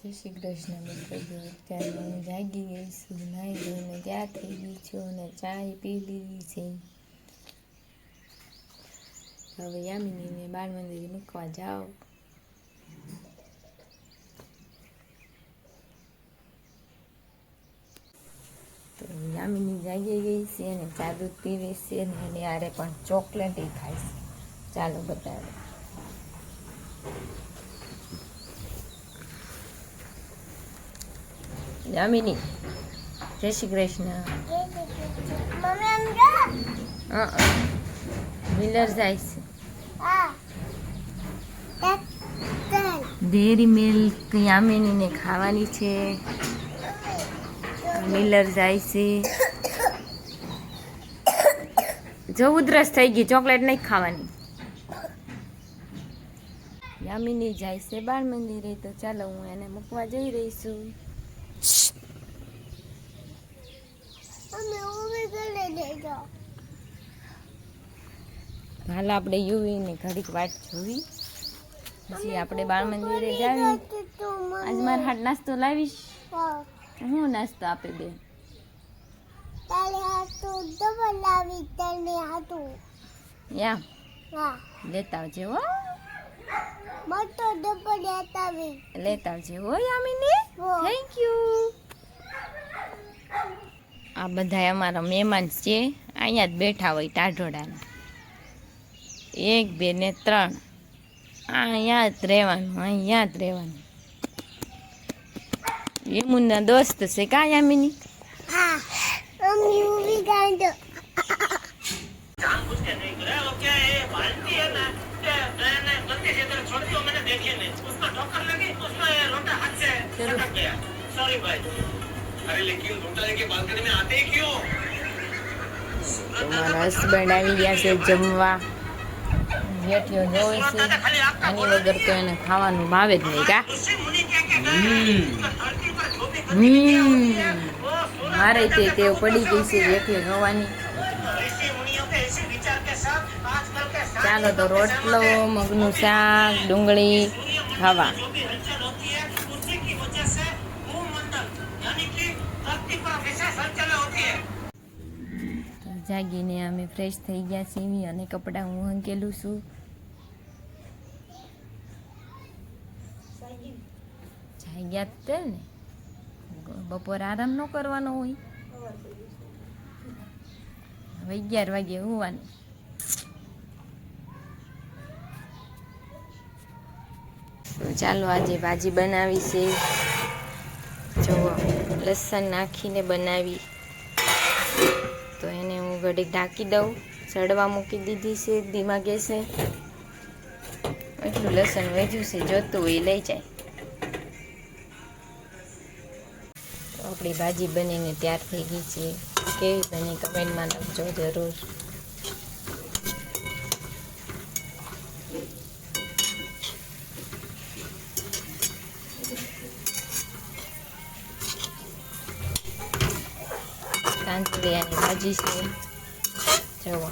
જય શ્રી કૃષ્ણ મિત્રો. અત્યારે હું જાગી ગઈ છું, નાહી ધોઈને ત્યાં થઈ ગઈ છું અને ચા પી લીધી છે. હવે યામિનીને બાળ મંદિરે મૂકવા જાઓ. તો યામિની જાગી ગઈ છે અને ચા દૂધ પીવે છે અને એની હારે પણ ચોકલેટ ખાય છે. ચાલો બતાવો. યામિની જય શ્રી કૃષ્ણ. મિલર જાય છે. ડેરી મિલ્ક યામિનીને ખાવાની છે. મિલર જાય છે. જો ઉધરસ થઈ ગઈ, ચોકલેટ નહીં ખાવાની. યામિની જાય છે બાળ મંદિરે, તો ચાલો હું એને મૂકવા જઈ રહી છું. હાલ આપણે યુવીને ઘડીક વાટ જોવી, પછી આપણે બાળ મંદિરે જાવી. આજ મારા હાથ નાસ્તો લાવીશ. હું નાસ્તો આપે બેન? લેતા આવજે હો. લેતા આવજે હો યામિની. Thank you. આ બધા અમારા મહેમાન છે, અહીંયા જ બેઠા હોય ટાઢોડાના. 1, 2 ને 3 અહીંયા જ રહેવાનું, અહીંયા જ રહેવાનું. યમુના દોસ્ત છે કા યામિની? મારા હસબન્ડ આવી ગયા છે જમવા. જેઠિયો જોવે છે, આની વગર તો એને ખાવાનું ભાવે જ નહીં કા? મારે તે ટેવ પડી ગઈ છે જેઠિયો જોવાની. ચાલો તો રોટલો, મગનું શાક, ડુંગળી ખાવા. જાગીને અમે ફ્રેશ થઈ ગયા છીએ અને કપડાં હું હંકેલું છું. જાગ્યા તે ને બપોર આરામ ન કરવાનો હોય. હવે 11 વાગે હોવાનું. ચાલો આજે ભાજી બનાવી છે. જો લસણ નાખીને બનાવી, તો એને હું ઘડીક ઢાંકી દઉં. સડવા મૂકી દીધી છે ધીમા ગેસે. એટલું લસણ વેજ્યું છે, જોતું હોય લઈ જાય. તો આપણી ભાજી બનીને તૈયાર થઈ ગઈ છે. કેવી બની કમેન્ટમાં લખજો જરૂર. કાંકરિયાની ભાજી છે. જુઓ.